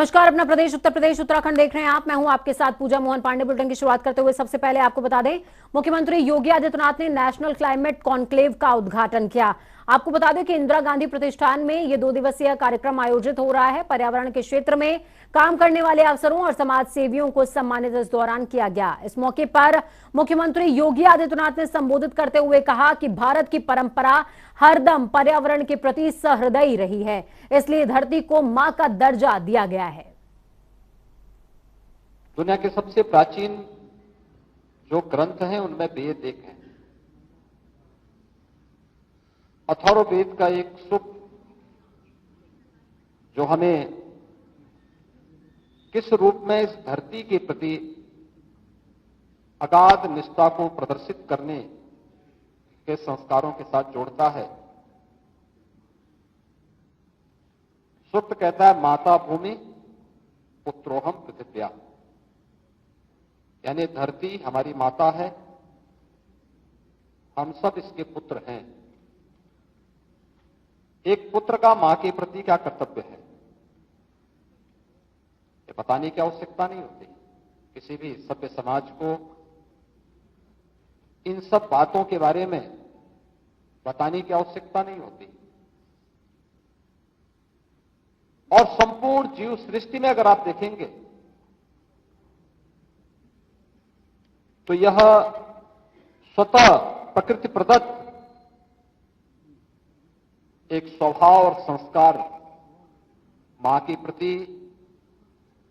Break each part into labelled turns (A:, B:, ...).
A: नमस्कार, अपना प्रदेश उत्तर प्रदेश उत्तराखंड देख रहे हैं आप। मैं हूं आपके साथ पूजा मोहन पांडे। बुलेटिन की शुरुआत करते हुए सबसे पहले आपको बता दें, मुख्यमंत्री योगी आदित्यनाथ ने नेशनल क्लाइमेट कॉन्क्लेव का उद्घाटन किया। आपको बता दें कि इंदिरा गांधी प्रतिष्ठान में ये 2 दिवसीय कार्यक्रम आयोजित हो रहा है। पर्यावरण के क्षेत्र में काम करने वाले अफसरों और समाज सेवियों को सम्मानित इस दौरान किया गया। इस मौके पर मुख्यमंत्री योगी आदित्यनाथ ने संबोधित करते हुए कहा कि भारत की परंपरा हरदम पर्यावरण के प्रति सहृदयी रही है, इसलिए धरती को मां का दर्जा दिया गया है।
B: दुनिया के सबसे प्राचीन जो ग्रंथ हैं उनमें वेद एक है। अथर्ववेद का एक सूक्त जो हमें किस रूप में इस धरती के प्रति अगाध निष्ठा को प्रदर्शित करने के संस्कारों के साथ जोड़ता है। सूक्त कहता है, माता भूमि पुत्रोहम पृथिव्या, यानी धरती हमारी माता है, हम सब इसके पुत्र हैं। एक पुत्र का मां के प्रति क्या कर्तव्य है, ये बताने की आवश्यकता नहीं होती। किसी भी सभ्य समाज को इन सब बातों के बारे में बताने की आवश्यकता नहीं होती। और संपूर्ण जीव सृष्टि में अगर आप देखेंगे तो यह स्वतः प्रकृति प्रदत्त एक स्वभाव और संस्कार मां के प्रति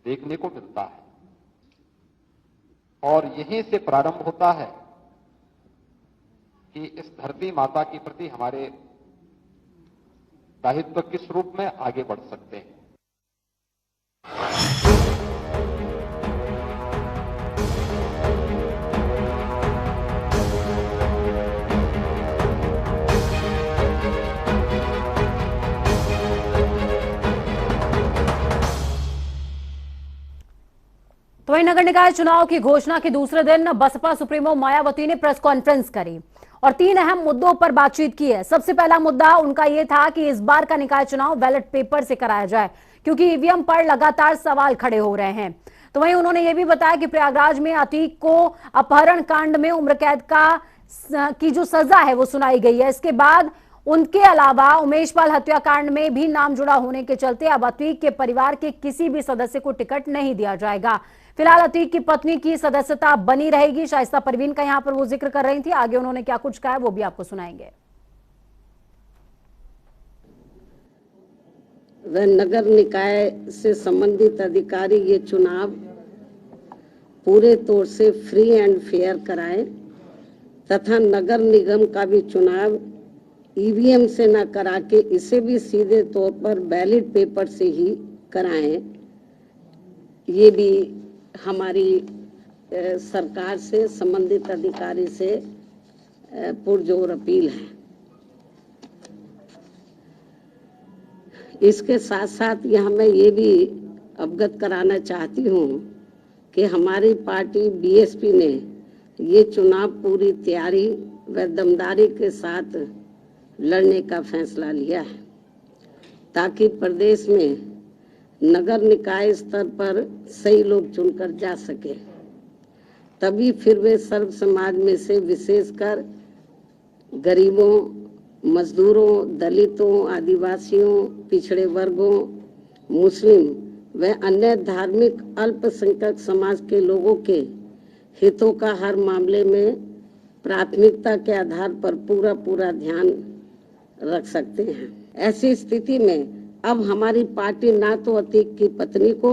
B: देखने को मिलता है। और यहीं से प्रारंभ होता है कि इस धरती माता के प्रति हमारे दायित्व किस रूप में आगे बढ़ सकते हैं।
A: तो वहीं नगर निकाय चुनाव की घोषणा के दूसरे दिन बसपा सुप्रीमो मायावती ने प्रेस कॉन्फ्रेंस करी और 3 अहम मुद्दों पर बातचीत की है। सबसे पहला मुद्दा उनका यह था कि इस बार का निकाय चुनाव बैलेट पेपर से कराया जाए, क्योंकि ईवीएम पर लगातार सवाल खड़े हो रहे हैं। तो वहीं उन्होंने यह भी बताया कि प्रयागराज में अतीक को अपहरण कांड में उम्र कैद की जो सजा है वो सुनाई गई है। इसके बाद उनके अलावा उमेश पाल हत्याकांड में भी नाम जुड़ा होने के चलते अब अतीक के परिवार के किसी भी सदस्य को टिकट नहीं दिया जाएगा। फिलहाल अतीक की पत्नी की सदस्यता बनी रहेगी। शाइस्ता परवीन का यहां पर वो जिक्र कर रही थी। आगे उन्होंने क्या कुछ कहा है वो भी आपको सुनाएंगे।
C: वह नगर निकाय से संबंधित अधिकारी ये चुनाव पूरे तौर से फ्री एंड फेयर कराएं तथा नगर निगम का भी चुनाव ईवीएम से न करा के इसे भी सीधे तौर पर बैलेट पेपर से ही कराएं। ये भी हमारी सरकार से संबंधित अधिकारी से पुरजोर अपील है। इसके साथ साथ यहाँ मैं ये भी अवगत कराना चाहती हूँ कि हमारी पार्टी बीएसपी ने ये चुनाव पूरी तैयारी व दमदारी के साथ लड़ने का फैसला लिया है, ताकि प्रदेश में नगर निकाय स्तर पर सही लोग चुनकर जा सके। तभी फिर वे सर्व समाज में से विशेषकर गरीबों, मजदूरों, दलितों, आदिवासियों, पिछड़े वर्गों, मुस्लिम व अन्य धार्मिक अल्पसंख्यक समाज के लोगों के हितों का हर मामले में प्राथमिकता के आधार पर पूरा ध्यान रख सकते हैं। ऐसी स्थिति में अब हमारी पार्टी ना तो अतीक की पत्नी को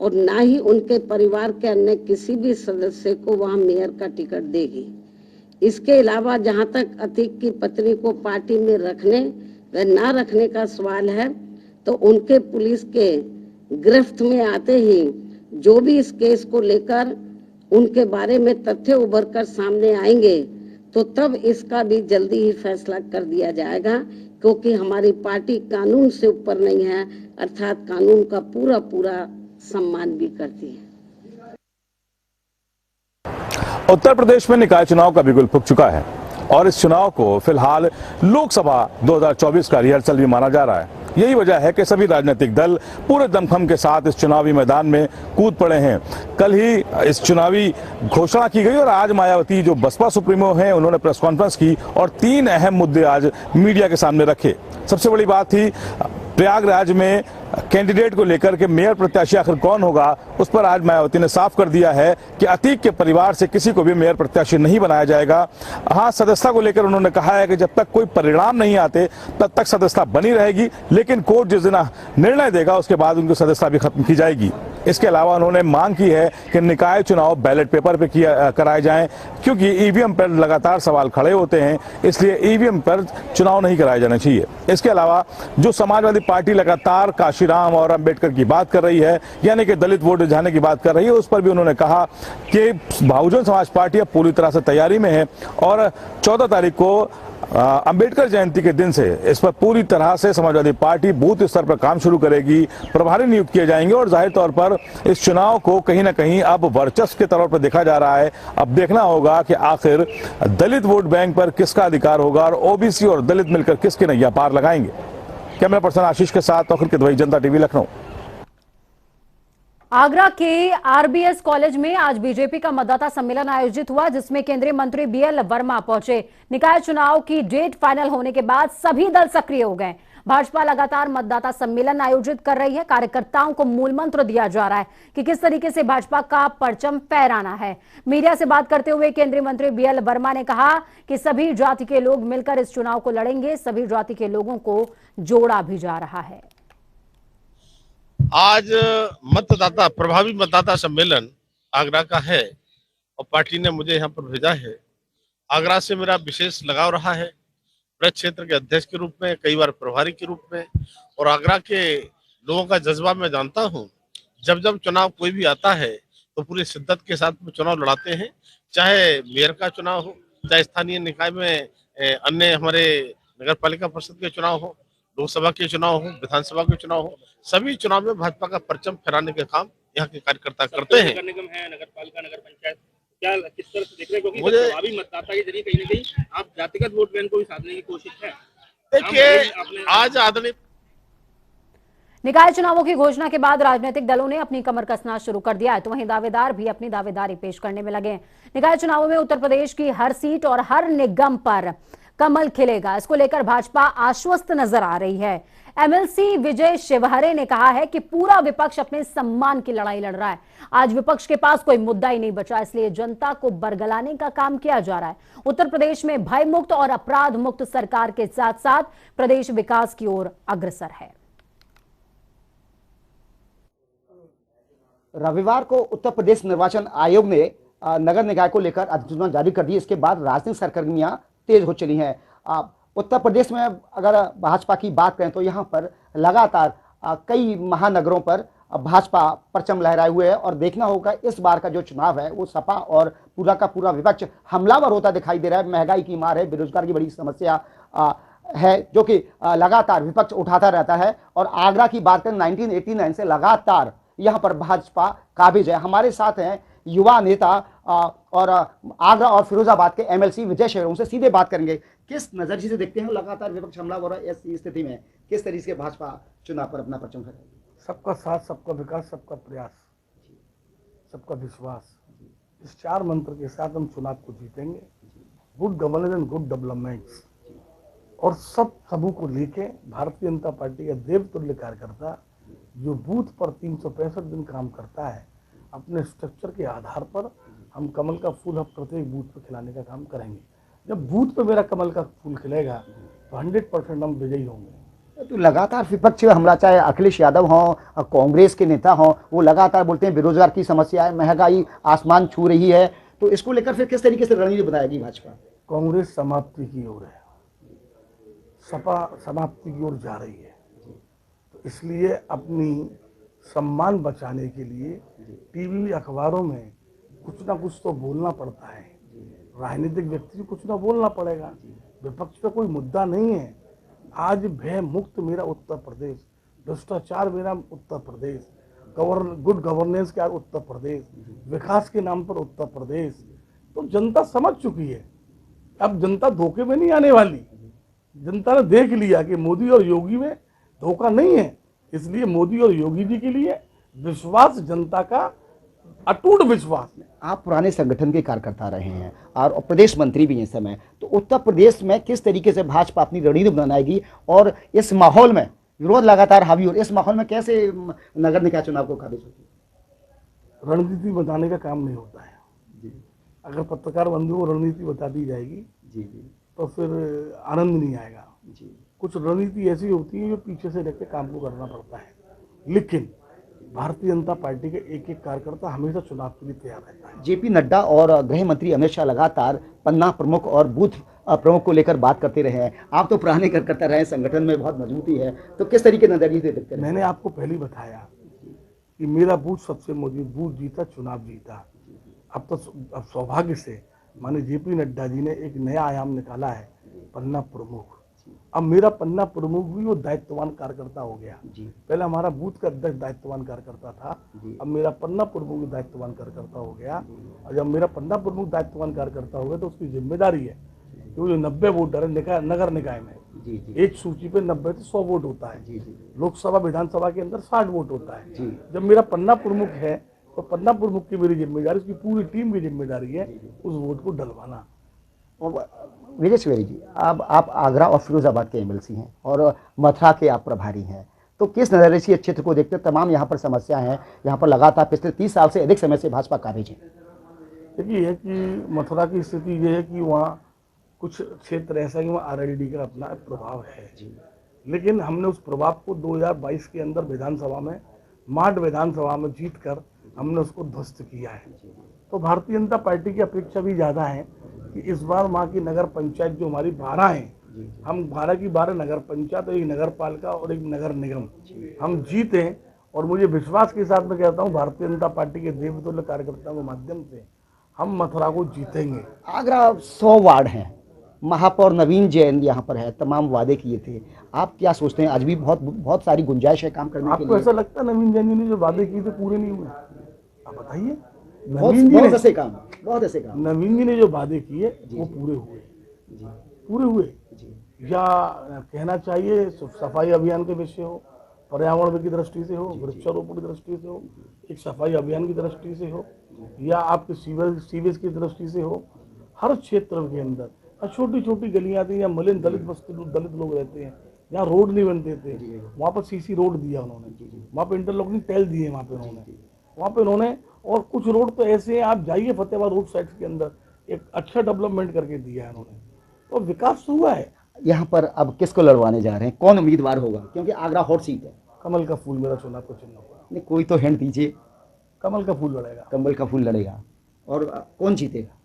C: और ना ही उनके परिवार के अन्य किसी भी सदस्य को वहां मेयर का टिकट देगी। इसके अलावा जहां तक अतीक की पत्नी को पार्टी में रखने व ना रखने का सवाल है, तो उनके पुलिस के गिरफ्त में आते ही जो भी इस केस को लेकर उनके बारे में तथ्य उभर कर सामने आएंगे, तो तब इसका भी जल्दी ही फैसला कर दिया जाएगा, क्योंकि हमारी पार्टी कानून से ऊपर नहीं है, अर्थात कानून का पूरा सम्मान भी करती है।
D: उत्तर प्रदेश में निकाय चुनाव का बिगुल फूंक चुका है और इस चुनाव को फिलहाल लोकसभा 2024 का रिहर्सल भी माना जा रहा है। यही वजह है कि सभी राजनीतिक दल पूरे दमखम के साथ इस चुनावी मैदान में कूद पड़े हैं। कल ही इस चुनावी घोषणा की गई और आज मायावती जो बसपा सुप्रीमो हैं उन्होंने प्रेस कॉन्फ्रेंस की और 3 अहम मुद्दे आज मीडिया के सामने रखे। सबसे बड़ी बात थी प्रयागराज में कैंडिडेट को लेकर के मेयर प्रत्याशी आखिर कौन होगा, उस पर आज मायावती ने साफ कर दिया है कि अतीक के परिवार से किसी को भी मेयर प्रत्याशी नहीं बनाया जाएगा। हाँ, सदस्यता को लेकर उन्होंने कहा है कि जब तक कोई परिणाम नहीं आते तब तक सदस्यता बनी रहेगी, लेकिन कोर्ट जिस दिन निर्णय देगा उसके बाद उनकी सदस्यता भी खत्म की जाएगी। इसके अलावा उन्होंने मांग की है कि निकाय चुनाव बैलेट पेपर पे कराए जाएं, क्योंकि ईवीएम पर लगातार सवाल खड़े होते हैं, इसलिए ईवीएम पर चुनाव नहीं कराए जाने चाहिए। इसके अलावा जो समाजवादी पार्टी लगातार काशीराम और अंबेडकर की बात कर रही है, यानी कि दलित वोट जाने की बात कर रही है, उस पर भी उन्होंने कहा कि बहुजन समाज पार्टी अब पूरी तरह से तैयारी में है और 14 तारीख को अंबेडकर जयंती के दिन से इस पर पूरी तरह से समाजवादी पार्टी बूथ स्तर पर काम शुरू करेगी, प्रभारी नियुक्त किए जाएंगे और जाहिर तौर पर इस चुनाव को कहीं ना कहीं अब वर्चस्व के तौर पर देखा जा रहा है। अब देखना होगा कि आखिर दलित वोट बैंक पर किसका अधिकार होगा और ओबीसी और दलित मिलकर किसके नैया पार लगाएंगे। कैमरा पर्सन आशीष के साथ तौखीर किदवई, जनता टीवी, लखनऊ।
A: आगरा के आरबीएस कॉलेज में आज बीजेपी का मतदाता सम्मेलन आयोजित हुआ, जिसमें केंद्रीय मंत्री बीएल वर्मा पहुंचे। निकाय चुनाव की डेट फाइनल होने के बाद सभी दल सक्रिय हो गए। भाजपा लगातार मतदाता सम्मेलन आयोजित कर रही है। कार्यकर्ताओं को मूल मंत्र दिया जा रहा है कि किस तरीके से भाजपा का परचम फहराना है। मीडिया से बात करते हुए केंद्रीय मंत्री बीएल वर्मा ने कहा कि सभी जाति के लोग मिलकर इस चुनाव को लड़ेंगे। सभी जाति के लोगों को जोड़ा भी जा रहा है।
E: आज मतदाता प्रभावी मतदाता सम्मेलन आगरा का है और पार्टी ने मुझे यहाँ पर भेजा है। आगरा से मेरा विशेष लगाव रहा है, ब्रज क्षेत्र के अध्यक्ष के रूप में, कई बार प्रभारी के रूप में, और आगरा के लोगों का जज्बा मैं जानता हूँ। जब जब चुनाव कोई भी आता है तो पूरी शिद्दत के साथ में चुनाव लड़ाते हैं, चाहे मेयर का चुनाव हो, चाहे स्थानीय निकाय में अन्य हमारे नगर पालिका परिषद के चुनाव हो, लोकसभा के चुनाव हो, विधानसभा के चुनाव हो, सभी चुनाव में भाजपा का परचम फहराने का काम यहाँ के कार्यकर्ता करते हैं।
F: नगर निगम है, नगर पालिका, नगर पंचायत, क्या किस तरह से देख रहे हैं? क्योंकि प्रभावी मतदाता के जरिए कहीं ना कहीं आप जातिगत वोट बैंक को भी साधने की कोशिश है।
E: देखिए, आज आदरणीय
A: निकाय चुनावों की घोषणा के बाद राजनीतिक दलों ने अपनी कमर कसना शुरू कर दिया है, तो वहीं दावेदार भी अपनी दावेदारी पेश करने में लगे हैं। निकाय चुनावों में उत्तर प्रदेश की हर सीट और हर निगम पर कमल खिलेगा, इसको लेकर भाजपा आश्वस्त नजर आ रही है। एमएलसी विजय शिवहरे ने कहा है कि पूरा विपक्ष अपने सम्मान की लड़ाई लड़ रहा है। आज विपक्ष के पास कोई मुद्दा ही नहीं बचा, इसलिए जनता को बरगलाने का काम किया जा रहा है। उत्तर प्रदेश में भय मुक्त और अपराध मुक्त सरकार के साथ साथ प्रदेश विकास की ओर अग्रसर है।
G: रविवार को उत्तर प्रदेश निर्वाचन आयोग ने नगर निकाय को लेकर अधिसूचना जारी कर दी। इसके बाद राजनीतिक सरगर्मियां तेज हो चली हैं। उत्तर प्रदेश में अगर भाजपा की बात करें तो यहाँ पर लगातार कई महानगरों पर भाजपा परचम लहराए हुए है और देखना होगा इस बार का जो चुनाव है वो सपा और पूरा का पूरा विपक्ष हमलावर होता दिखाई दे रहा है। महंगाई की मार है, बेरोजगार की बड़ी समस्या है जो कि लगातार विपक्ष उठाता रहता है। और आगरा की बात करें 1989 से लगातार यहाँ पर भाजपा काबिज है। हमारे साथ हैं युवा नेता और आगरा और फिरोजाबाद के एमएलसी विजय शिवहरे से सीधे बात करेंगे। किस नजरिए से देखते हैं लगातार विपक्ष हमला हो रहा है, ऐसी स्थिति में किस तरीके से भाजपा चुनाव पर अपना परचम फहराएगी?
H: सबका साथ, सबका विकास, सबका प्रयास, सबका विश्वास, इस 4 मंत्र के साथ हम चुनाव को जीतेंगे। Good governance and good developments, और सबू को लेके भारतीय जनता पार्टी का देवतुल्य कार्यकर्ता जो बूथ पर 365 दिन काम करता है, अपने स्ट्रक्चर के आधार पर हम कमल का फूल हम प्रत्येक बूथ पर खिलाने का काम करेंगे। जब बूथ पे मेरा कमल का फूल खिलेगा तो 100% हम विजयी होंगे।
G: तो लगातार विपक्ष हमला, चाहे अखिलेश यादव हों, कांग्रेस के नेता हों, वो लगातार बोलते हैं बेरोजगार की समस्या है, महंगाई आसमान छू रही है, तो इसको लेकर फिर किस तरीके से रणनीति बताएगी भाजपा?
H: कांग्रेस समाप्ति की ओर है, सपा समाप्ति की ओर जा रही है, तो इसलिए अपनी सम्मान बचाने के लिए टीवी अखबारों में कुछ ना कुछ तो बोलना पड़ता है। राजनीतिक व्यक्ति को कुछ ना बोलना पड़ेगा। विपक्ष पे कोई मुद्दा नहीं है। आज भय मुक्त मेरा उत्तर प्रदेश, भ्रष्टाचार मेरा उत्तर प्रदेश, गुड गवर्नेंस के उत्तर प्रदेश, विकास के नाम पर उत्तर प्रदेश, तो जनता समझ चुकी है। अब जनता धोखे में नहीं आने वाली। जनता ने देख लिया कि मोदी और योगी में धोखा नहीं है। इसलिए मोदी और योगी जी के लिए विश्वास, जनता का अटूट विश्वास है।
G: आप पुराने संगठन के कार्यकर्ता रहे हैं और प्रदेश मंत्री भी हैं इस समय, तो उत्तर प्रदेश में किस तरीके से भाजपा अपनी रणनीति बनाएगी और इस माहौल में विरोध लगातार हावी हो, इस माहौल में कैसे नगर निकाय चुनाव को काबिज होगी?
H: रणनीति बताने का काम नहीं होता है जी। अगर पत्रकार बंधु को रणनीति बता दी जाएगी जी तो फिर आनंद नहीं आएगा जी। कुछ रणनीति ऐसी होती है जो पीछे से रहकर काम को करना पड़ता है, लेकिन भारतीय जनता पार्टी के एक एक कार्यकर्ता हमेशा चुनाव के लिए तैयार रहता है। जेपी नड्डा और गृह मंत्री अमित शाह लगातार पन्ना प्रमुख और बूथ प्रमुख को लेकर बात करते रहे हैं। आप तो पुराने कार्यकर्ता रहे, संगठन में बहुत मजबूती है, तो किस तरीके नजरिए से देखते हैं? मैंने आपको पहले बताया कि मेरा बूथ सबसे मजबूत बूथ जीता, चुनाव जीता। अब सौभाग्य से माने जेपी नड्डा जी ने एक नया आयाम निकाला है, पन्ना प्रमुख। अब मेरा पन्ना प्रमुख भी वो दायित्ववान कार्यकर्ता हो गया जी। पहले हमारा बूथ का अध्यक्ष दायित्ववान कार्यकर्ता था, अब मेरा पन्ना प्रमुख भी दायित्ववान कार्यकर्ता हो गया। और जब मेरा पन्ना प्रमुख दायित्ववान कार्यकर्ता हो गया तो उसकी जिम्मेदारी है कि वो जो 90 वोटर है नगर निकाय में जी। एक सूची पे 90 से 100 वोट होता है जी। लोकसभा विधानसभा के अंदर 60 वोट होता है जी। जब मेरा पन्ना प्रमुख है तो पन्ना प्रमुख की मेरी जिम्मेदारी, उसकी पूरी टीम की जिम्मेदारी है उस वोट को डलवाना।
G: विजय सवेरी जी, अब आप आगरा और फिरोजाबाद के एमएलसी हैं और मथुरा के आप प्रभारी हैं, तो किस नजरिए से क्षेत्र को देखते तमाम यहाँ पर समस्या हैं, यहाँ पर लगातार पिछले 30 साल से अधिक समय से भाजपा काबिज है?
H: देखिए है कि मथुरा की स्थिति ये है कि वहाँ कुछ क्षेत्र ऐसा है कि वहाँ आरएलडी का अपना प्रभाव है जी। लेकिन हमने उस प्रभाव को 2022 के अंदर विधानसभा में, माठ विधानसभा में जीत कर हमने उसको ध्वस्त किया है। तो भारतीय जनता पार्टी की अपेक्षा भी ज़्यादा है कि इस बार वहाँ की नगर पंचायत जो हमारी 12 हैं, हम 12 की 12 नगर पंचायत, एक नगर पालिका और एक नगर निगम हम जीते। और मुझे विश्वास के साथ मैं कहता हूँ भारतीय जनता पार्टी के देवतुल्य कार्यकर्ताओं के माध्यम से हम मथुरा को जीतेंगे।
G: आगरा 100 वार्ड हैं, महापौर नवीन जैन यहाँ पर है, तमाम वादे किए थे, आप क्या सोचते हैं आज भी बहुत सारी गुंजाइश है काम करने के लिए?
H: आपको ऐसा लगता है नवीन जैन जी ने जो वादे किए थे पूरे नहीं हुए? आप बताइए।
G: बहुत ऐसे काम
H: नवीन जी ने जो वादे किए वो पूरे हुए या कहना चाहिए सफाई अभियान के विषय हो, पर्यावरण की दृष्टि से हो, वृक्षारोपण की दृष्टि से हो, एक सफाई अभियान की दृष्टि से हो, या आपके सीवेज की दृष्टि से हो, हर क्षेत्र के अंदर छोटी छोटी गलियां थी या मलिन दलित लोग रहते हैं, यहाँ रोड नहीं बनते थे, वहाँ पर सीसी रोड दिया उन्होंने, वहाँ पे इंटरलॉकिंग टाइल दिए वहाँ पे उन्होंने और कुछ रोड तो ऐसे हैं, आप जाइए फतेहाबाद रोड साइड के अंदर एक अच्छा डेवलपमेंट करके दिया है उन्होंने, तो विकास हुआ है।
G: यहाँ पर अब किसको लड़वाने जा रहे हैं, कौन उम्मीदवार होगा? क्योंकि आगरा हॉट सीट है।
H: कमल का फूल मेरा चुनाव का चिन्ह होगा।
G: नहीं, कोई तो हिंट दीजिए।
H: कमल का फूल लड़ेगा।
G: कमल का फूल लड़ेगा। और कौन जीतेगा?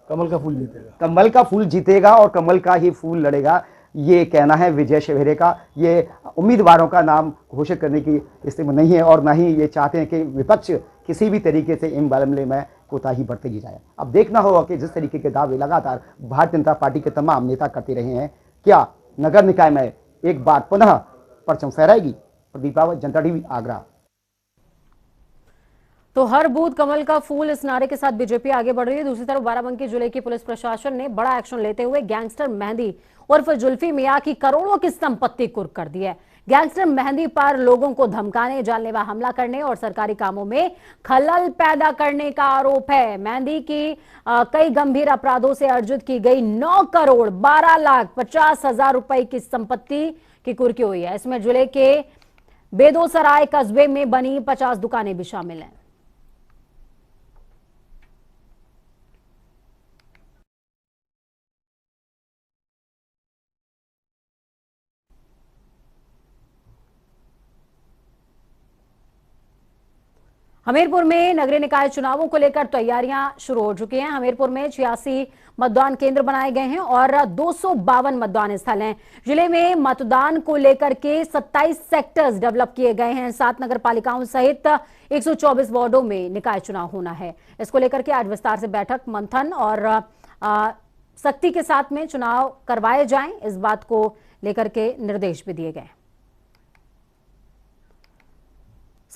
H: कमल का फूल जीतेगा।
G: कमल का फूल जीतेगा और कमल का ही फूल लड़ेगा, ये कहना है विजय शेवेरे का। ये उम्मीदवारों का नाम घोषित करने की स्थिति में नहीं है और ना ही ये चाहते हैं कि विपक्ष किसी भी तरीके से इन मामले में कोताही बरती जाए। अब देखना होगा कि जिस तरीके के दावे लगातार भारतीय जनता पार्टी के तमाम नेता करते रहे हैं, क्या नगर निकाय में एक बार पुनः परचम फहराएगी? प्रदीप रावत, जनता टीवी, आगरा।
A: तो हर बूथ कमल का फूल, इस नारे के साथ बीजेपी आगे बढ़ रही है। दूसरी तरफ बाराबंकी जिले की पुलिस प्रशासन ने बड़ा एक्शन लेते हुए गैंगस्टर मेहंदी उर्फ जुल्फी मियां की करोड़ों की संपत्ति कुर्क कर दी है। गैंगस्टर मेहंदी पर लोगों को धमकाने, जानलेवा हमला करने और सरकारी कामों में खलल पैदा करने का आरोप है। मेहंदी की कई गंभीर अपराधों से अर्जित की गई 9,12,50,000 रुपए की संपत्ति की कुर्की हुई है। इसमें जिले के बेदोसराय कस्बे में बनी 50 दुकानें भी शामिल हैं। हमीरपुर में नगरीय निकाय चुनावों को लेकर तैयारियां शुरू हो चुकी हैं। हमीरपुर में 86 मतदान केंद्र बनाए गए हैं और 252 मतदान स्थल हैं। जिले में मतदान को लेकर के 27 सेक्टर्स डेवलप किए गए हैं। 7 नगर पालिकाओं सहित 124 वार्डों में निकाय चुनाव होना है। इसको लेकर के आज विस्तार से बैठक, मंथन और सख्ती के साथ में चुनाव करवाए जाएं, इस बात को लेकर के निर्देश भी दिए गए।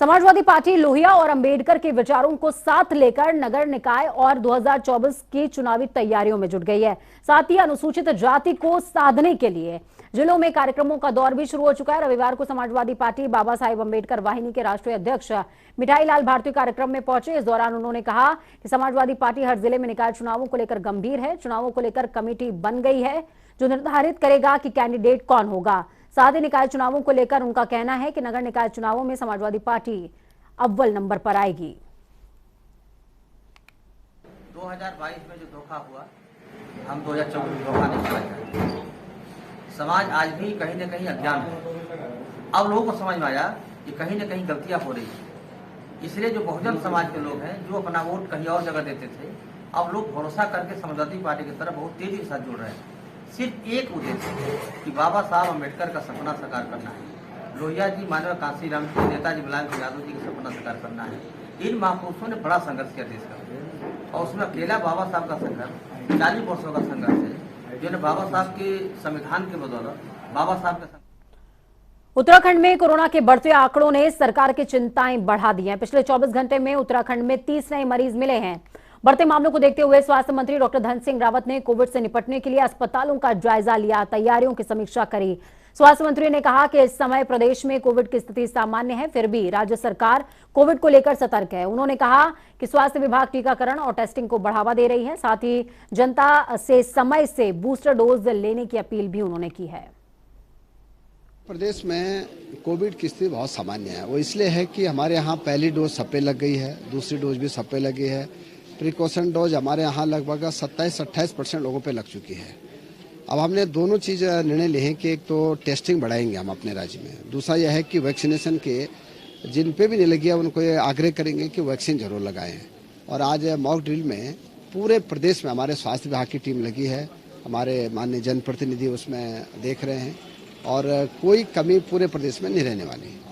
A: समाजवादी पार्टी लोहिया और अंबेडकर के विचारों को साथ लेकर नगर निकाय और 2024 की चुनावी तैयारियों में जुट गई है। साथ ही अनुसूचित जाति को साधने के लिए जिलों में कार्यक्रमों का दौर भी शुरू हो चुका है। रविवार को समाजवादी पार्टी बाबा साहेब अंबेडकर वाहिनी के राष्ट्रीय अध्यक्ष मिठाई लाल भारती कार्यक्रम में पहुंचे। इस दौरान उन्होंने कहा कि समाजवादी पार्टी हर जिले में निकाय चुनावों को लेकर गंभीर है। चुनावों को लेकर कमेटी बन गई है जो निर्धारित करेगा कि कैंडिडेट कौन होगा। साथ ही निकाय चुनावों को लेकर उनका कहना है कि नगर निकाय चुनावों में समाजवादी पार्टी अव्वल नंबर पर आएगी।
I: 2022 में जो धोखा हुआ, हम 2024 में धोखा नहीं पाएंगे। समाज आज भी कहीं न कहीं अज्ञान है। अब लोगों को समझ में आया कि कहीं न कहीं गलतियां हो रही है। इसलिए जो बहुजन समाज के लोग हैं, जो अपना वोट कहीं और जगह देते थे, अब लोग भरोसा करके समाजवादी पार्टी की तरफ बहुत तेजी के साथ जुड़ रहे हैं। सिर्फ एक उद्देश्य कि बाबा साहब अम्बेडकर का सपना साकार करना है। लोहिया जी, मानव कांशीराम जी, नेताजी मुलायम सिंह यादव जी का सपना साकार करना है। इन महापुरुषों ने बड़ा संघर्ष किया देश का, और उसमें अकेला बाबा साहब का संघर्ष 40 वर्षों का संघर्ष है, जो बाबा साहब के संविधान के बदौलत बाबा साहब का।
A: उत्तराखंड में कोरोना के बढ़ते आंकड़ों ने सरकार की चिंताएं बढ़ा दी हैं। पिछले 24 घंटे में उत्तराखंड में 30 नए मरीज मिले हैं। बढ़ते मामलों को देखते हुए स्वास्थ्य मंत्री डॉक्टर धन सिंह रावत ने कोविड से निपटने के लिए अस्पतालों का जायजा लिया, तैयारियों की समीक्षा करी। स्वास्थ्य मंत्री ने कहा कि इस समय प्रदेश में कोविड की स्थिति सामान्य है, फिर भी राज्य सरकार कोविड को लेकर सतर्क है। उन्होंने कहा कि स्वास्थ्य विभाग टीकाकरण और टेस्टिंग को बढ़ावा दे रही है। साथ ही जनता से समय से बूस्टर डोज लेने की अपील भी उन्होंने की है।
J: प्रदेश में कोविड की स्थिति बहुत सामान्य है। वो इसलिए है कि हमारे यहाँ पहली डोज सब पे लग गई है, दूसरी डोज भी सब पे लगी है। प्रिकॉशन डोज हमारे यहाँ लगभग 27-28% लोगों पे लग चुकी है। अब हमने दोनों चीज़ निर्णय लिए हैं कि एक तो टेस्टिंग बढ़ाएंगे हम अपने राज्य में, दूसरा यह है कि वैक्सीनेशन के जिन पे भी नहीं लगी है उनको ये आग्रह करेंगे कि वैक्सीन जरूर लगाएं। और आज मॉक ड्रिल में पूरे प्रदेश में हमारे स्वास्थ्य विभाग की टीम लगी है, हमारे माननीय जनप्रतिनिधि उसमें देख रहे हैं, और कोई कमी पूरे प्रदेश में नहीं रहने वाली है।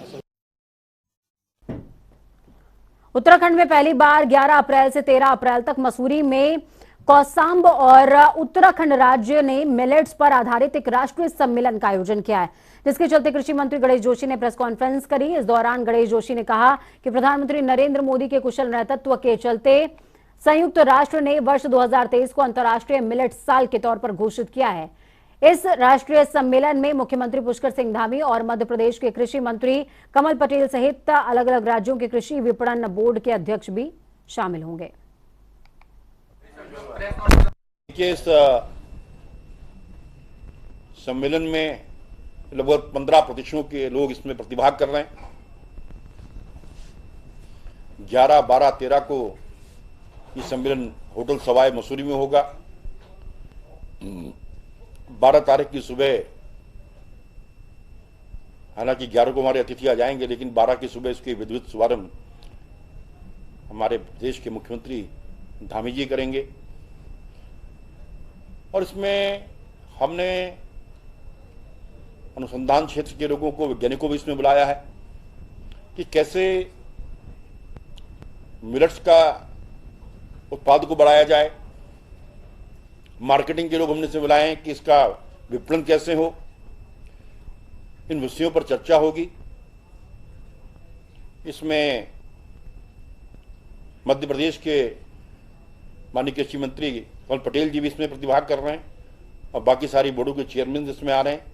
A: उत्तराखंड में पहली बार 11 अप्रैल से 13 अप्रैल तक मसूरी में कौसाम्ब और उत्तराखंड राज्य ने मिलेट्स पर आधारित एक राष्ट्रीय सम्मेलन का आयोजन किया है, जिसके चलते कृषि मंत्री गणेश जोशी ने प्रेस कॉन्फ्रेंस करी। इस दौरान गणेश जोशी ने कहा कि प्रधानमंत्री नरेंद्र मोदी के कुशल नेतृत्व के चलते संयुक्त राष्ट्र ने वर्ष 2023 को अंतर्राष्ट्रीय मिलेट साल के तौर पर घोषित किया है। इस राष्ट्रीय सम्मेलन में मुख्यमंत्री पुष्कर सिंह धामी और मध्य प्रदेश के कृषि मंत्री कमल पटेल सहित अलग अलग राज्यों के कृषि विपणन बोर्ड के अध्यक्ष भी शामिल होंगे।
K: इस सम्मेलन में लगभग 15 प्रतिशतों के लोग इसमें प्रतिभाग कर रहे हैं। 11, 12, 13 को ये सम्मेलन होटल सवाई मसूरी में होगा। 12 तारीख की सुबह, हालांकि 11 को हमारे अतिथि आ जाएंगे, लेकिन 12 की सुबह इसके विधिवत शुभारंभ हमारे देश के मुख्यमंत्री धामी जी करेंगे। और इसमें हमने अनुसंधान क्षेत्र के लोगों को, वैज्ञानिकों को इसमें बुलाया है कि कैसे मिलेट्स का उत्पाद को बढ़ाया जाए। मार्केटिंग के लोग हमने से बुलाए हैं कि इसका विपणन कैसे हो। इन विषयों पर चर्चा होगी। इसमें मध्य प्रदेश के माननीय कृषि मंत्री कमल पटेल जी भी इसमें प्रतिभाग कर रहे हैं, और बाकी सारी बोर्डों के चेयरमैन इसमें आ रहे हैं।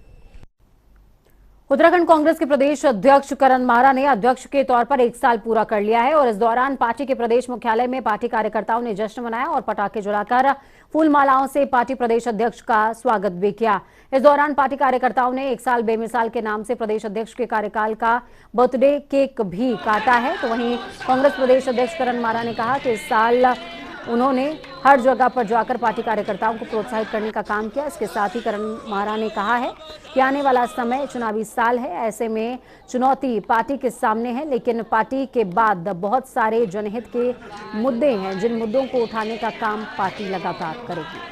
A: उत्तराखंड कांग्रेस के प्रदेश अध्यक्ष करण मारा ने अध्यक्ष के तौर पर 1 साल पूरा कर लिया है, और इस दौरान पार्टी के प्रदेश मुख्यालय में पार्टी कार्यकर्ताओं ने जश्न मनाया और पटाखे जलाकर फूल मालाओं से पार्टी प्रदेश अध्यक्ष का स्वागत भी किया। इस दौरान पार्टी कार्यकर्ताओं ने 1 साल बेमिसाल के नाम से प्रदेश अध्यक्ष के कार्यकाल का बर्थडे केक भी काटा है। तो वहीं कांग्रेस प्रदेश अध्यक्ष करण मारा ने कहा कि इस साल उन्होंने हर जगह पर जाकर पार्टी कार्यकर्ताओं को प्रोत्साहित करने का काम किया। इसके साथ ही करण मारा ने कहा है कि आने वाला समय चुनावी साल है, ऐसे में चुनौती पार्टी के सामने है, लेकिन पार्टी के बाद बहुत सारे जनहित के मुद्दे हैं, जिन मुद्दों को उठाने का काम पार्टी लगातार करेगी।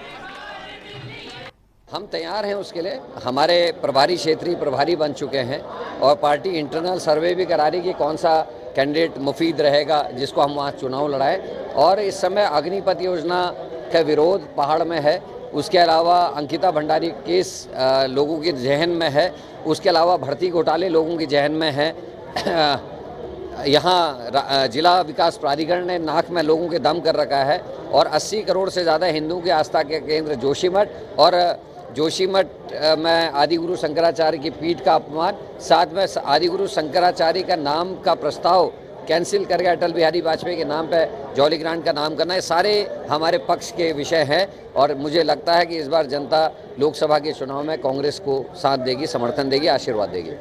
L: हम तैयार हैं उसके लिए। हमारे प्रभारी क्षेत्रीय प्रभारी बन चुके हैं, और पार्टी इंटरनल सर्वे भी करा रही कि कौन सा कैंडिडेट मुफीद रहेगा जिसको हम वहाँ चुनाव लड़ाएं। और इस समय अग्निपथ योजना का विरोध पहाड़ में है, उसके अलावा अंकिता भंडारी केस लोगों के जहन में है, उसके अलावा भर्ती घोटाले लोगों के जहन में है, यहाँ जिला विकास प्राधिकरण ने नाक में लोगों के दम कर रखा है और 80 करोड़ से ज़्यादा हिंदुओं के आस्था के केंद्र जोशीमठ और जोशीमठ में आदिगुरु शंकराचार्य की पीठ का अपमान, साथ में आदिगुरु शंकराचार्य का नाम का प्रस्ताव कैंसिल करके अटल बिहारी वाजपेयी के नाम पे जॉली ग्रांट का नाम करना, ये सारे हमारे पक्ष के विषय हैं और मुझे लगता है कि इस बार जनता लोकसभा के चुनाव में कांग्रेस को साथ देगी, समर्थन देगी, आशीर्वाद देगी।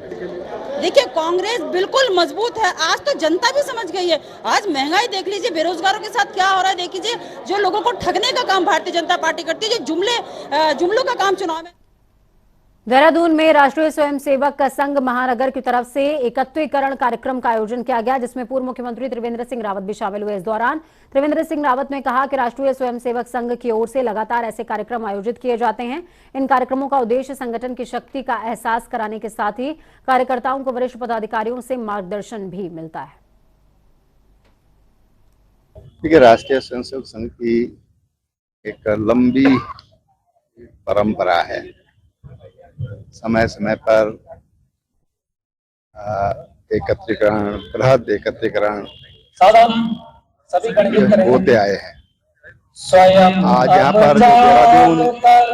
M: देखिए, कांग्रेस बिल्कुल मजबूत है। आज तो जनता भी समझ गई है। आज महंगाई देख लीजिए, बेरोजगारों के साथ क्या हो रहा है देख लीजिए। जो लोगों को ठगने का काम भारतीय जनता पार्टी करती है, जो जुमलों का काम चुनाव में।
A: देहरादून में राष्ट्रीय स्वयंसेवक संघ महानगर की तरफ से एकत्रीकरण कार्यक्रम का आयोजन किया गया, जिसमें पूर्व मुख्यमंत्री त्रिवेंद्र सिंह रावत भी शामिल हुए। इस दौरान त्रिवेंद्र सिंह रावत ने कहा कि राष्ट्रीय स्वयंसेवक संघ की ओर से लगातार ऐसे कार्यक्रम आयोजित किए जाते हैं। इन कार्यक्रमों का उद्देश्य संगठन की शक्ति का एहसास कराने के साथ ही कार्यकर्ताओं को वरिष्ठ पदाधिकारियों से मार्गदर्शन भी मिलता है।
N: देखिए, राष्ट्रीय स्वयंसेवक संघ की एक लंबी परंपरा है। समय समय पर एकत्रीकरण, बृहद एकत्रीकरण होते आए हैं। आज यहाँ पर जो देहरादून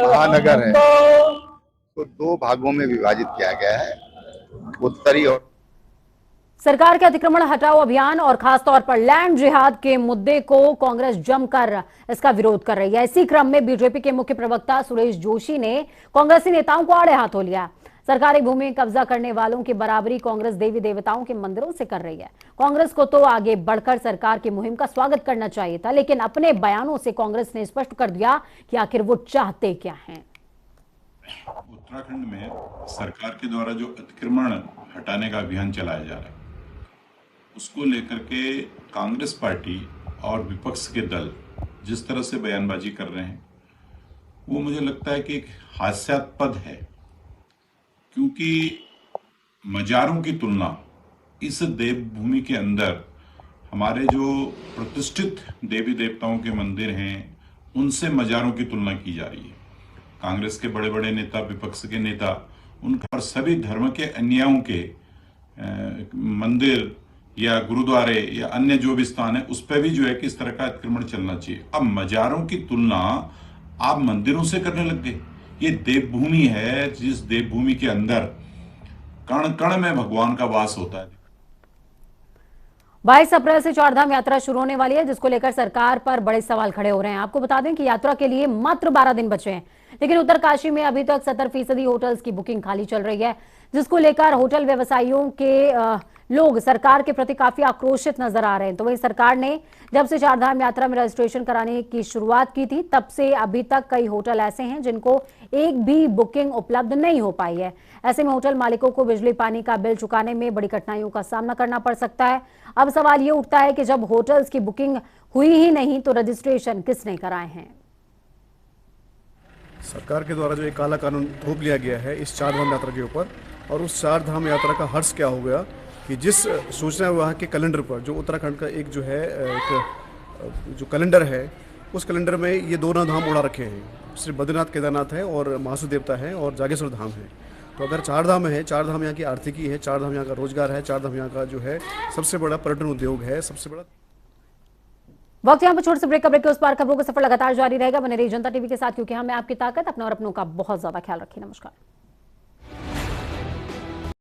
N: महानगर है तो 2 भागों में विभाजित किया गया है, उत्तरी और।
A: सरकार के अतिक्रमण हटाओ अभियान और खासतौर पर लैंड जिहाद के मुद्दे को कांग्रेस जमकर इसका विरोध कर रही है। इसी क्रम में बीजेपी के मुख्य प्रवक्ता सुरेश जोशी ने कांग्रेसी नेताओं को आड़े हाथों लिया। सरकारी भूमि कब्जा करने वालों की बराबरी कांग्रेस देवी देवताओं के मंदिरों से कर रही है। कांग्रेस को तो आगे बढ़कर सरकार की मुहिम का स्वागत करना चाहिए था, लेकिन अपने बयानों से कांग्रेस ने स्पष्ट कर दिया कि आखिर वो चाहते क्या हैं।
O: उत्तराखंड में सरकार के द्वारा जो अतिक्रमण हटाने का अभियान चलाया जा रहा है, उसको लेकर के कांग्रेस पार्टी और विपक्ष के दल जिस तरह से बयानबाजी कर रहे हैं, वो मुझे लगता है कि एक हास्यास्पद है, क्योंकि मजारों की तुलना इस देवभूमि के अंदर हमारे जो प्रतिष्ठित देवी देवताओं के मंदिर हैं उनसे मजारों की तुलना की जा रही है। कांग्रेस के बड़े बड़े नेता, विपक्ष के नेता, उनका सभी धर्म के अन्यायों के मंदिर या गुरुद्वारे या अन्य जो भी स्थान है उस पर भी जो है कि इस तरह का अतिक्रमण चलना चाहिए। अब मजारों की तुलना आप मंदिरों से करने लग गए। ये देवभूमि है, जिस देवभूमि के अंदर कण कण में भगवान का वास होता है।
A: 22 अप्रैल से चारधाम यात्रा शुरू होने वाली है, जिसको लेकर सरकार पर बड़े सवाल खड़े हो रहे हैं। आपको बता दें कि यात्रा के लिए मात्र 12 दिन बचे हैं, लेकिन उत्तरकाशी में अभी तक 70% होटल्स की बुकिंग खाली चल रही है, जिसको लेकर होटल व्यवसायियों के लोग सरकार के प्रति काफी आक्रोशित नजर आ रहे हैं। तो वही सरकार ने जब से चारधाम यात्रा में रजिस्ट्रेशन कराने की शुरुआत की थी, तब से अभी तक कई होटल ऐसे हैं जिनको एक भी बुकिंग उपलब्ध नहीं हो पाई है। ऐसे में होटल मालिकों को बिजली पानी का बिल चुकाने में बड़ी कठिनाइयों का सामना करना पड़ सकता है। अब सवाल ये उठता है कि जब होटल्स की बुकिंग हुई ही नहीं तो रजिस्ट्रेशन किसने कराए हैं।
P: सरकार के द्वारा जो एक काला कानून थोप लिया गया है इस चारधाम यात्रा के ऊपर, और उस चारधाम यात्रा का हर्ष क्या हो गया कि जिस सूचना विभाग के कैलेंडर पर जो उत्तराखंड का एक जो है एक जो कैलेंडर है, उस कैलेंडर में ये 2 धाम उड़ा रखे हैं। सिर्फ बद्रीनाथ केदारनाथ है और महासू देवता है और जागेश्वर धाम है। तो अगर 4 धाम है, 4 धाम यहाँ की आर्थिकी है, 4 धाम यहाँ का रोजगार है, 4 धाम यहाँ का जो है सबसे बड़ा पर्यटन उद्योग है, सबसे बड़ा।
A: वक्त यहाँ पर छोटे से ब्रेक का, ब्रेक के उस पार खबरों का सफर लगातार जारी रहेगा। बने रहिए जनता टीवी के साथ, क्योंकि हमें आपकी ताकत, अपने और अपनों का बहुत ज्यादा ख्याल रखिए। नमस्कार।